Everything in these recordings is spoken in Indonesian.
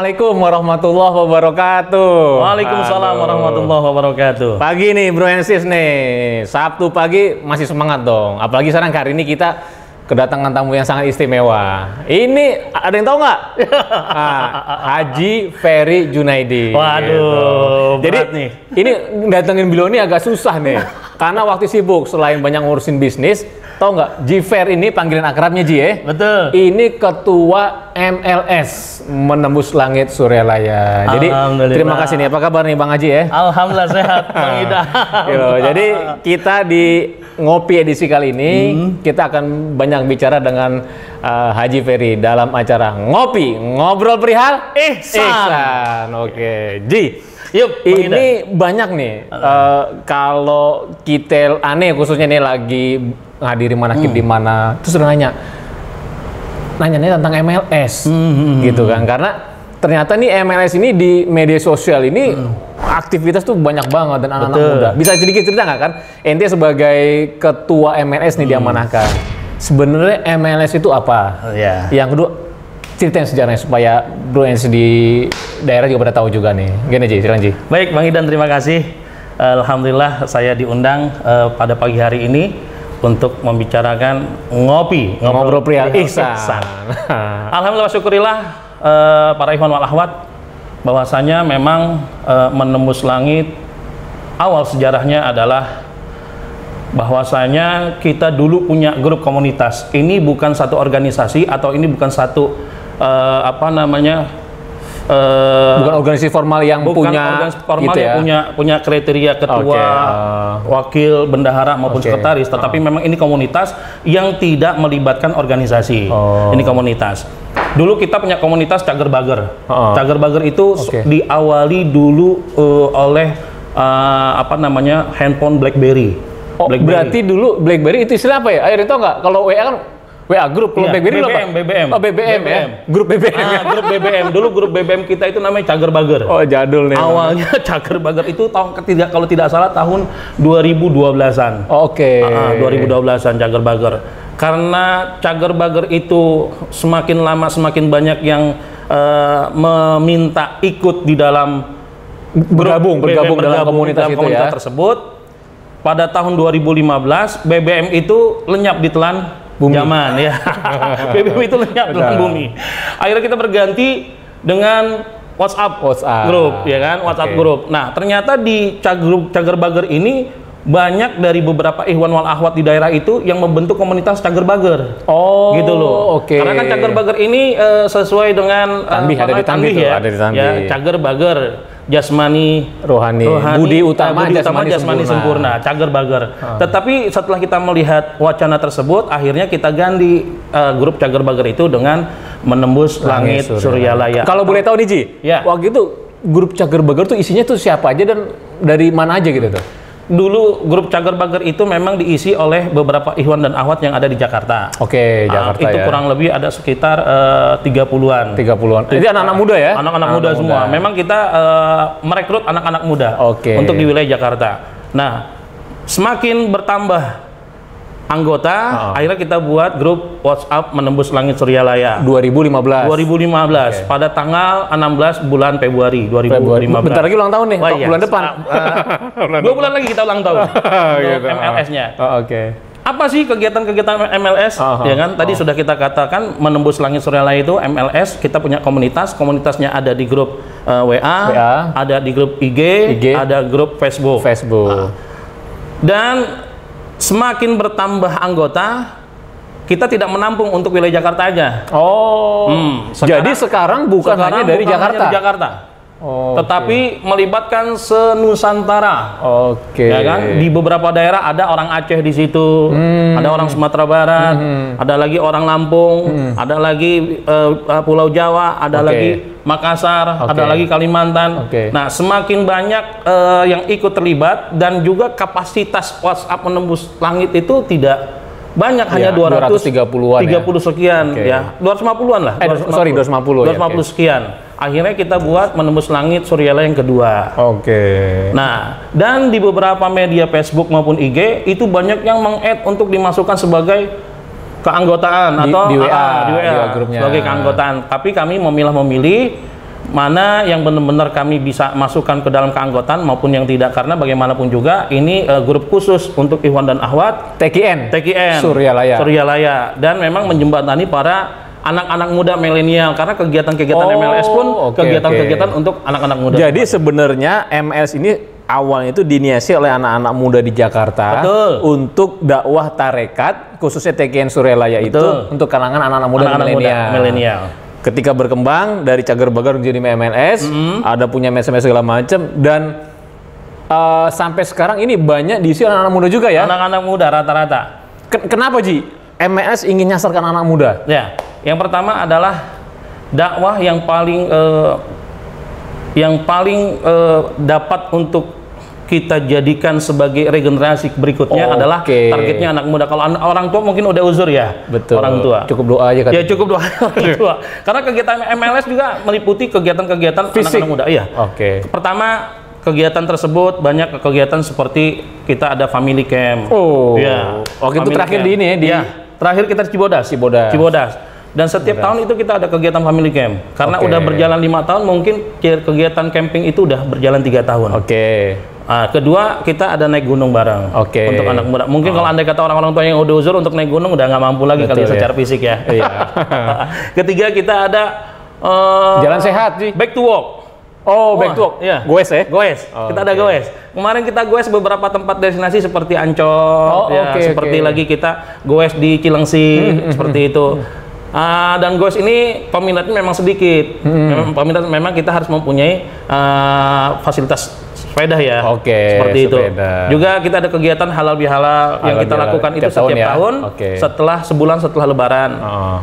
Assalamualaikum warahmatullahi wabarakatuh. Waalaikumsalam warahmatullahi wabarakatuh. Pagi nih Bro Ensis nih, Sabtu pagi masih semangat dong. Apalagi sekarang hari ini kita kedatangan tamu yang sangat istimewa. Ini ada yang tahu nggak? Haji Ferry Junaidi. Waduh, gitu. Jadi nih. ini datengin beliau ini agak susah nih, karena waktu sibuk selain banyak ngurusin bisnis. Tahu nggak, Jifer ini panggilan akrabnya Ji ya? Betul. Ini ketua MLS Menembus Langit Suryalaya. Jadi terima kasih nih. Apa kabar nih Bang Haji ya? Alhamdulillah sehat Bang Ida. Jadi kita di Ngopi edisi kali ini kita akan banyak bicara dengan Haji Ferry dalam acara Ngopi Ngobrol Perihal Ihsan. Oke, Ji. Yuk, ini banyak nih kalau kita aneh khususnya nih lagi ngadiri manakib di mana terus nanya tentang MLS gitu kan, karena ternyata nih MLS ini di media sosial ini aktivitas tuh banyak banget dan anak-anak muda. Bisa sedikit cerita nggak kan? Ente sebagai ketua MLS nih diamanahkan. Sebenarnya MLS itu apa? Yang kedua ceritain sejarahnya supaya Bro Ensis di daerah juga pada tahu juga nih. Gini Ji, silakan Ji. Baik Bang Idan, terima kasih. Alhamdulillah saya diundang pada pagi hari ini untuk membicarakan ngobrol perihal ihsan. Alhamdulillah syukurillah para ikhwan wal akhwat bahwasanya memang menembus langit awal sejarahnya adalah bahwasanya kita dulu punya grup komunitas. Ini bukan satu organisasi atau ini bukan satu bukan organisasi formal yang punya formal gitu yang punya kriteria ketua, wakil, bendahara maupun sekretaris, tetapi memang ini komunitas yang tidak melibatkan organisasi. Ini komunitas. Dulu kita punya komunitas Cager Bager. Cager Bager itu diawali dulu oleh handphone BlackBerry. Berarti dulu BlackBerry itu istilah apa ya? Ayo tahu nggak? Kalau WA kan WA grup, kalau BlackBerry BBM. Oh, BBM ya? Grup BBM. Grup BBM. Dulu grup BBM kita itu namanya Cager Bager. Oh, jadul nih. Awalnya Cager Bager itu kalau tidak salah tahun 2012-an. 2012-an Cager Bager. Karena Cager Bager itu semakin lama semakin banyak yang meminta ikut di dalam bergabung dalam komunitas tersebut. Pada tahun 2015 BBM itu lenyap di telan zaman ya. BBM itu lenyap dalam bumi. Akhirnya kita berganti dengan WhatsApp grup, ya kan? WhatsApp grup. Nah, ternyata di Cager Bager ini banyak dari beberapa ikhwan wal akhwat di daerah itu yang membentuk komunitas Cager Bager. Gitu loh. Karena kan Cager Bager ini sesuai dengan ada di Tanbih ya. Ya, Cager Bager, jasmani, rohani, budi utama jasmani sempurna, Cager Bager. Tetapi setelah kita melihat wacana tersebut, akhirnya kita ganti grup Cager Bager itu dengan Menembus Langit Suryalaya. Kalau boleh tahu nih Ji, waktu itu grup Cager Bager tuh isinya tuh siapa aja dan dari mana aja gitu tuh? Dulu grup Cager Bager itu memang diisi oleh beberapa ikhwan dan akhwat yang ada di Jakarta. Jakarta itu kurang lebih ada sekitar 30-an. Jadi anak-anak muda ya? Anak-anak muda semua. Memang kita merekrut anak-anak muda untuk di wilayah Jakarta. Nah, semakin bertambah anggota, akhirnya kita buat grup WhatsApp Menembus Langit Suryalaya 2015 pada tanggal 16 bulan Februari 2015. Bentar lagi ulang tahun nih, bulan depan. 2 bulan lagi kita ulang tahun untuk MLS-nya. Apa sih kegiatan-kegiatan MLS? Ya kan, tadi sudah kita katakan Menembus Langit Suryalaya itu MLS, kita punya komunitasnya ada di grup WA, ada di grup IG, ada grup Facebook. Dan semakin bertambah anggota, kita tidak menampung untuk wilayah Jakarta aja. Jadi sekarang bukan hanya dari Jakarta. Tetapi melibatkan senusantara. Ya kan? Di beberapa daerah ada orang Aceh di situ, ada orang Sumatera Barat, ada lagi orang Lampung, ada lagi Pulau Jawa, ada lagi Makassar, ada lagi Kalimantan. Nah, semakin banyak yang ikut terlibat dan juga kapasitas WhatsApp Menembus Langit itu tidak banyak, hanya 230-an 30 sekian ya. 250-an lah. 250 sekian. Akhirnya kita buat Menembus Langit Suryalaya yang kedua. Nah, dan di beberapa media Facebook maupun IG itu banyak yang meng-add untuk dimasukkan sebagai keanggotaan atau di WA grupnya sebagai keanggotaan. Tapi kami memilih mana yang benar-benar kami bisa masukkan ke dalam keanggotaan maupun yang tidak, karena bagaimanapun juga ini grup khusus untuk ikhwan dan akhwat TKN Suryalaya, dan memang menjembatani para anak-anak muda milenial, karena kegiatan-kegiatan MLS pun kegiatan-kegiatan untuk anak-anak muda. Jadi sebenarnya MLS ini awalnya itu diniasi oleh anak-anak muda di Jakarta. Betul. Untuk dakwah tarekat, khususnya TKN Suryalaya itu untuk kalangan anak-anak muda milenial. Ketika berkembang dari cagar-bagar menjadi MLS, ada punya mes-mes segala macam, dan sampai sekarang ini banyak diisi anak-anak muda juga ya? Anak-anak muda rata-rata. Kenapa Ji? MLS ingin nyasarkan anak muda? Ya, yang pertama adalah dakwah yang paling dapat untuk kita jadikan sebagai regenerasi berikutnya adalah targetnya anak muda. Kalau orang tua mungkin udah uzur ya. Betul. Orang tua. Cukup doa aja kan. Ya cukup doa orang tua. Karena kegiatan MLS juga meliputi kegiatan-kegiatan anak-anak muda. Iya. Pertama, kegiatan tersebut banyak kegiatan seperti kita ada family camp. Ya. Itu terakhir camp. Di ini ya. Terakhir kita Cibodas. Dan setiap tahun itu kita ada kegiatan family camp. Karena udah berjalan 5 tahun, mungkin kegiatan camping itu udah berjalan 3 tahun. Kedua, kita ada naik gunung bareng untuk anak muda. Mungkin kalau andai kata orang-orang tua yang udah uzur untuk naik gunung udah nggak mampu lagi kali secara fisik ya. Ketiga, kita ada jalan sehat sih. Back to walk. Back to walk. Iya. Goes ya? Goes. Kita ada goes. Kemarin kita goes beberapa tempat destinasi seperti Ancol, seperti lagi kita goes di Cilengsi, seperti itu. Dan goes ini peminatnya memang sedikit. Memang kita harus mempunyai fasilitas sepeda ya, seperti itu. Juga kita ada kegiatan halal bihalal yang kita lakukan itu setiap tahun setelah sebulan setelah Lebaran.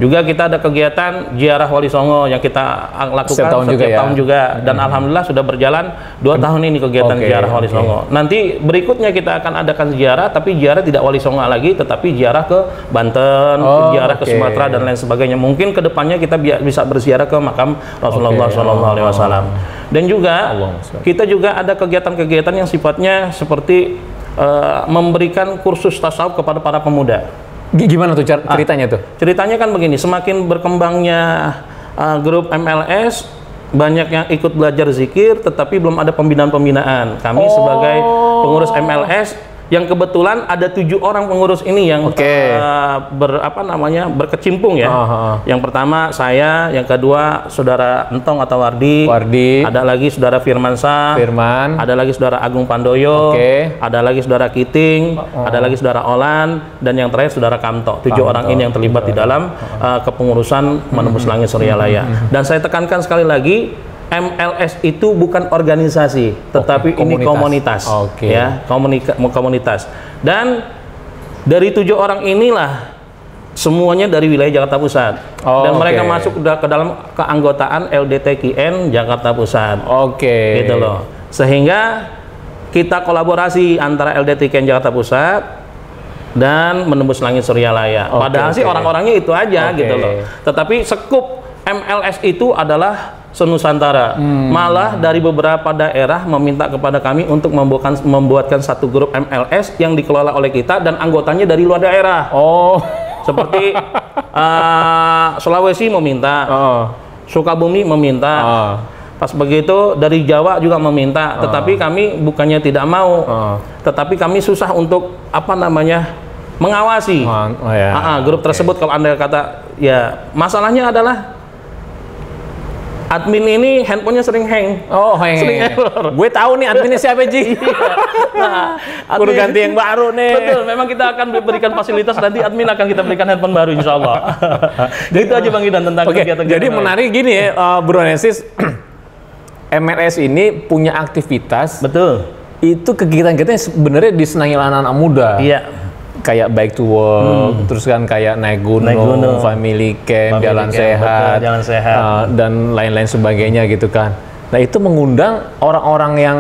Juga kita ada kegiatan ziarah Wali Songo yang kita lakukan setiap tahun juga. Dan alhamdulillah sudah berjalan 2 tahun ini kegiatan ziarah Wali Songo. Nanti berikutnya kita akan adakan ziarah, tapi ziarah tidak Wali Songo lagi, tetapi ziarah ke Banten, ziarah ke Sumatera dan lain sebagainya. Mungkin kedepannya kita bisa berziarah ke makam Rasulullah SAW. Dan juga kita juga ada kegiatan-kegiatan yang sifatnya seperti memberikan kursus tasawuf kepada para pemuda. Gimana tuh ceritanya tuh? Ceritanya kan begini, semakin berkembangnya grup MLS, banyak yang ikut belajar zikir, tetapi belum ada pembinaan-pembinaan. Kami sebagai pengurus MLS, yang kebetulan ada 7 orang pengurus ini yang berkecimpung ya. Yang pertama saya, yang kedua saudara Entong atau Wardi, ada lagi saudara Firmansyah, ada lagi saudara Agung Pandoyo, ada lagi saudara Kiting, ada lagi saudara Olan, dan yang terakhir saudara Kamto. 7 orang ini yang terlibat di dalam kepengurusan Menembus Langit Suryalaya. Dan saya tekankan sekali lagi, MLS itu bukan organisasi, tetapi ini komunitas, ya, komunitas. Dan dari 7 orang inilah semuanya dari wilayah Jakarta Pusat, dan mereka masuk ke dalam keanggotaan LDTKN Jakarta Pusat. Gitu loh. Sehingga kita kolaborasi antara LDTKN Jakarta Pusat dan Menembus Langit Suryalaya. Padahal sih orang-orangnya itu aja gitu loh. Tetapi sekup MLS itu adalah senusantara. Malah dari beberapa daerah meminta kepada kami untuk membuatkan satu grup MLS yang dikelola oleh kita dan anggotanya dari luar daerah. Seperti Sulawesi meminta, Sukabumi meminta, pas begitu dari Jawa juga meminta. Tetapi kami bukannya tidak mau, tetapi kami susah untuk mengawasi grup tersebut. Kalau Anda kata ya, masalahnya adalah admin ini handphonenya sering hang. Sering error. Gue tahu nih adminnya siapa, Ji. Kudu ganti yang baru nih. Betul, memang kita akan berikan fasilitas, nanti admin akan kita berikan handphone baru insya Allah. Itu aja Bang Idan tentang kegiatan. Jadi menarik gini ya, Bro Nesis, MLS ini punya aktivitas. Betul. Itu kegiatan-kegiatan sebenarnya disenangi anak-anak muda. Iya. Kayak bike to work, terus kan kayak naik gunung, family camp, jalan sehat, dan lain-lain sebagainya gitu kan. Nah itu mengundang orang-orang yang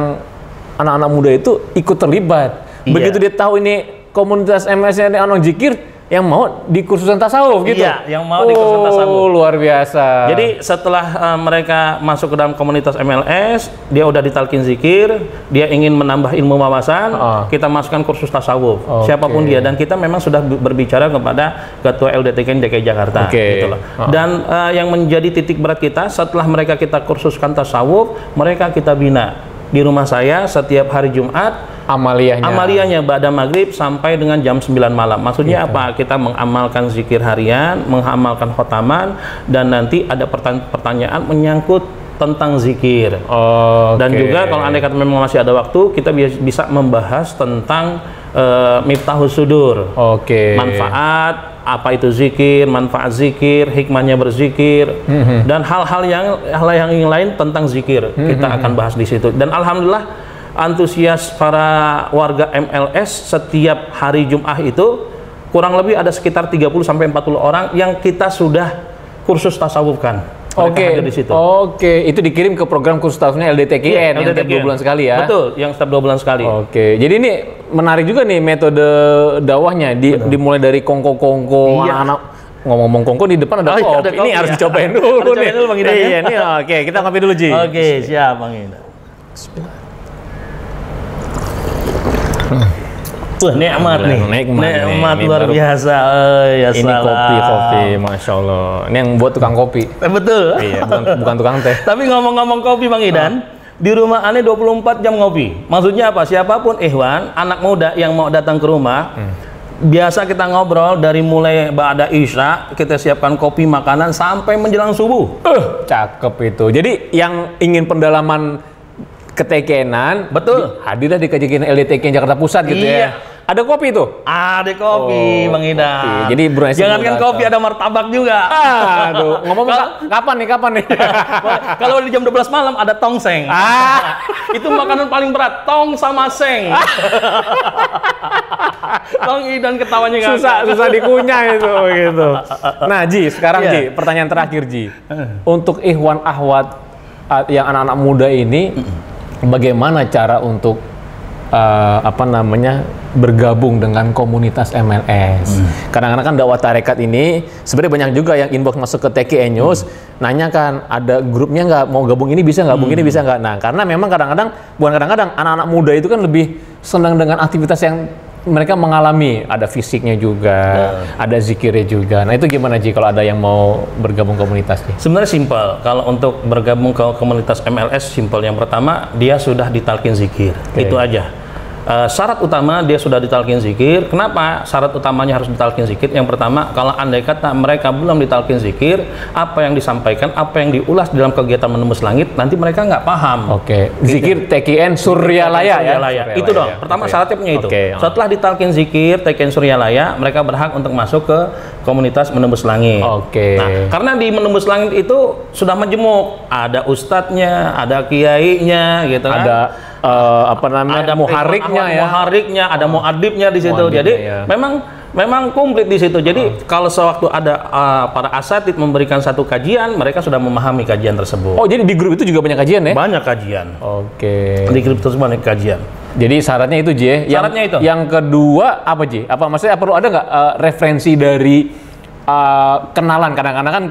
anak-anak muda itu ikut terlibat. Begitu dia tahu ini komunitas MS-nya Anong Zikir, yang mau di kursusan tasawuf gitu. Iya, yang mau di kursusan tasawuf. Luar biasa. Jadi setelah mereka masuk ke dalam komunitas MLS, dia udah ditalkin zikir, dia ingin menambah ilmu wawasan, kita masukkan kursus tasawuf. Siapapun dia, dan kita memang sudah berbicara kepada Ketua LDTK DKI Jakarta gitu loh. Dan yang menjadi titik berat kita setelah mereka kita kursuskan tasawuf, mereka kita bina di rumah saya setiap hari Jumat. Amaliyahnya ba'da maghrib sampai dengan jam 9 malam. Maksudnya apa? Kita mengamalkan zikir harian, mengamalkan khotaman, dan nanti ada pertanyaan menyangkut tentang zikir. Dan juga kalau andai kata memang masih ada waktu, kita bisa membahas tentang Miftahus Sudur. Manfaat apa itu zikir, manfaat zikir, hikmahnya berzikir, dan hal-hal yang lain tentang zikir kita akan bahas di situ. Dan alhamdulillah antusias para warga MLS setiap hari Jumat itu kurang lebih ada sekitar 30-40 orang yang kita sudah kursus tasawufkan. Itu dikirim ke program kursus tasawufnya LDTKN yang setiap 2 bulan sekali ya. Betul, yang setiap 2 bulan sekali. Jadi ini menarik juga nih metode dakwahnya, dimulai dari kongko-kongko, anak-anak. Ngomong-ngomong kongko, di depan ada kopi. Ini harus dicobain dulu nih. Bang Idan. Oke, kita ngopi dulu, Ji. Oke, siap Bang Idan. Bismillah. Nikmat nih, nikmat luar biasa. Ini kopi, masya Allah. Ini yang buat tukang kopi. Betul. Iya, bukan tukang teh. Tapi ngomong-ngomong kopi, Bang Idan, di rumah Ane 24 jam ngopi. Maksudnya apa? Siapapun ikhwan, anak muda yang mau datang ke rumah, biasa kita ngobrol dari mulai ba'da isya, kita siapkan kopi, makanan sampai menjelang subuh. Cakep itu. Jadi yang ingin pendalaman ketekenan, betul, hadirlah di kajian LDTK Jakarta Pusat gitu ya. Ada kopi tuh? Ada kopi, Bang Idan. Jadi jangankan kopi, ada martabak juga. Aduh, ngomong kapan nih? Kalau di jam 12 malam ada tongseng. Itu makanan paling berat, tong sama seng. Bang Idan ketawanya susah dikunyah itu gitu. Nah, Ji, sekarang Ji, pertanyaan terakhir Ji. Untuk ikhwan ahwat yang anak-anak muda ini, bagaimana cara untuk bergabung dengan komunitas MLS? Kadang-kadang kan dakwah tarekat ini sebenarnya banyak juga yang inbox masuk ke TKN News, nanya kan ada grupnya nggak, mau gabung ini bisa nggak, ini bisa nggak. Nah, karena memang kadang-kadang anak-anak muda itu kan lebih senang dengan aktivitas yang mereka mengalami, ada fisiknya juga, ada zikirnya juga. Nah, itu gimana Ji kalau ada yang mau bergabung komunitas nih? Sebenarnya simpel. Kalau untuk bergabung ke komunitas MLS simpel. Yang pertama, dia sudah ditalkin zikir. Itu aja. Syarat utama dia sudah ditalkin zikir. Kenapa syarat utamanya harus ditalkin zikir? Yang pertama, kalau andai kata mereka belum ditalkin zikir, apa yang disampaikan, apa yang diulas dalam kegiatan menembus langit, nanti mereka nggak paham. Zikir TKN Suryalaya ya? Itu dong. Pertama syaratnya punya itu. Setelah ditalkin zikir TKN Suryalaya, mereka berhak untuk masuk ke komunitas menembus langit. Nah, karena di menembus langit itu sudah majemuk. Ada ustadznya, ada kiainya, gitu kan. Ada muharriknya, ada muadibnya di situ. Jadi memang komplit di situ. Jadi kalau sewaktu ada para asatid memberikan satu kajian, mereka sudah memahami kajian tersebut. Jadi di grup itu juga banyak kajian ya? Banyak kajian. Di grup tersebut banyak kajian. Jadi syaratnya itu Ji. Syaratnya itu. Yang kedua apa Ji? Maksudnya perlu ada nggak referensi dari kenalan? Kadang-kadang kan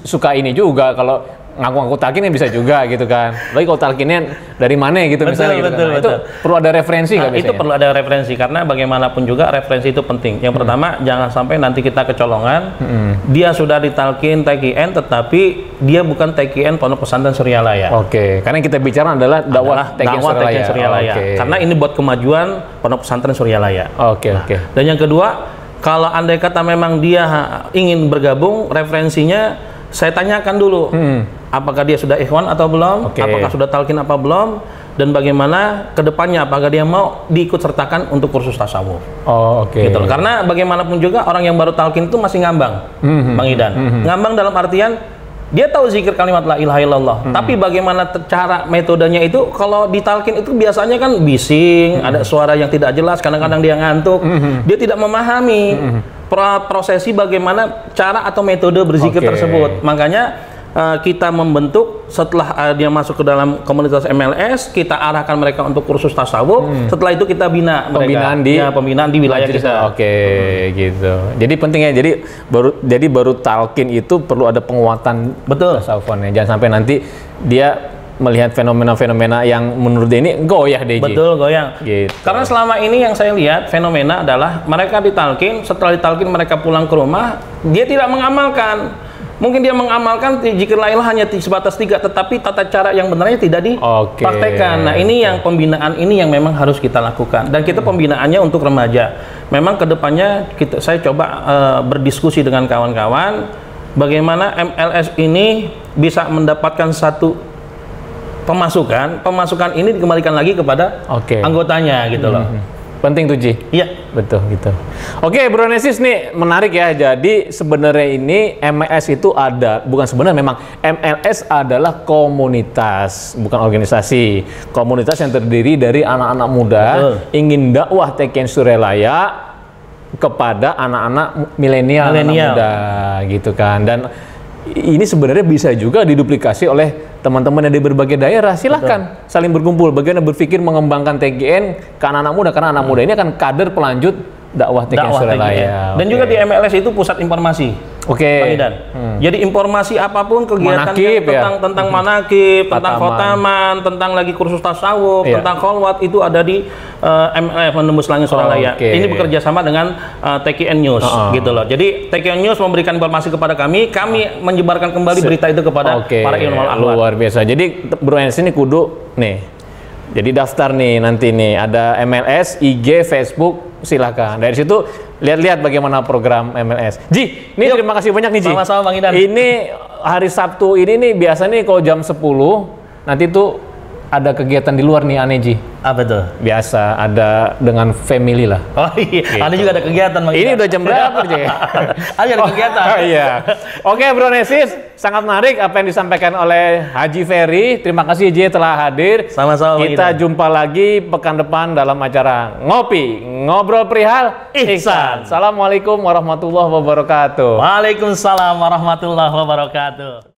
suka ini juga kalau ngaku-ngaku talkin bisa juga gitu kan. Tapi kalau talkinnya dari mana gitu misalnya gitu kan. Itu perlu ada referensi nggak biasanya? Itu perlu ada referensi, karena bagaimanapun juga referensi itu penting. Yang pertama, jangan sampai nanti kita kecolongan, dia sudah ditalkin TKN tetapi dia bukan TKN Pondok Pesantren Suryalaya. Karena yang kita bicara adalah dakwah TKN Suryalaya. Karena ini buat kemajuan Pondok Pesantren Suryalaya. Dan yang kedua, kalau andai kata memang dia ingin bergabung, referensinya saya tanyakan dulu, apakah dia sudah ikhwan atau belum, apakah sudah talkin apa belum, dan bagaimana kedepannya, apakah dia mau diikut sertakan untuk kursus tasawuf. Gitu loh. Karena bagaimanapun juga orang yang baru talkin itu masih ngambang, Bang Idan. Ngambang dalam artian dia tahu zikir kalimat la ilaha illallah, tapi bagaimana cara metodenya itu, kalau ditalkin itu biasanya kan bising, ada suara yang tidak jelas, kadang-kadang dia ngantuk, dia tidak memahami prosesi bagaimana cara atau metode berzikir tersebut. Makanya kita membentuk setelah dia masuk ke dalam komunitas MLS, kita arahkan mereka untuk kursus tasawuf. Setelah itu kita bina mereka. Pembinaan di wilayah kita. Oke, gitu. Jadi penting ya. Jadi baru talqin itu perlu ada penguatan tasawufannya. Jangan sampai nanti dia melihat fenomena-fenomena yang menurut dia ini goyah deh. Betul, goyang. Gitu. Karena selama ini yang saya lihat fenomena adalah mereka ditalqin, setelah ditalqin mereka pulang ke rumah, dia tidak mengamalkan. Mungkin dia mengamalkan zikir la ilaha hanya sebatas 3, tetapi tata cara yang benarnya tidak dipraktekkan. Nah, ini yang pembinaan ini yang memang harus kita lakukan. Dan kita pembinaannya untuk remaja. Memang kedepannya saya coba berdiskusi dengan kawan-kawan bagaimana MLS ini bisa mendapatkan satu pemasukan ini dikembalikan lagi kepada anggotanya gitu loh. Penting tuh, Ji. Iya, betul gitu. Oke, Bro Nesis nih menarik ya. Jadi sebenarnya ini MLS itu memang MLS adalah komunitas, bukan organisasi. Komunitas yang terdiri dari anak-anak muda ingin dakwah Taqiyyan Suralaya kepada anak-anak milenial muda gitu kan. Dan ini sebenarnya bisa juga diduplikasi oleh teman-teman yang di berbagai daerah. Silahkan saling berkumpul, bagaimana berpikir mengembangkan TGN ke anak-anak muda, karena anak muda ini akan kader pelanjut dakwah Taqiyyan Suralaya. Dan juga di MLS itu pusat informasi. Jadi informasi apapun kegiatan tentang manakib, tentang khotaman, tentang lagi kursus tasawuf, tentang kholwat itu ada di MLF Menembus Langit Suralaya. Ini bekerja sama dengan TQN News gitu loh. Jadi TQN News memberikan informasi kepada kami menyebarkan kembali berita itu kepada para ilmu al-ahwal. Luar biasa. Jadi Bro Enes ini kudu nih. Jadi daftar nih nanti nih ada MLS, IG, Facebook, silakan. Dari situ lihat-lihat bagaimana program MLS. Ji, ini terima kasih banyak nih Ji. Sama-sama Bang Idan. Ini hari Sabtu ini nih biasa nih kalau jam 10 nanti tuh ada kegiatan di luar nih Ane Ji. Apa tuh? Biasa ada dengan family lah. Oh iya, gitu. Ane juga ada kegiatan Bang Idan. Ini udah jam berapa Ji? Ada kegiatan. Iya. Oke Bro Nesis, sangat menarik apa yang disampaikan oleh Haji Ferry. Terima kasih Ji telah hadir. Sama-sama. Kita jumpa lagi pekan depan dalam acara Ngopi, Ngobrol Perihal Ihsan. Assalamualaikum warahmatullahi wabarakatuh. Waalaikumsalam warahmatullahi wabarakatuh.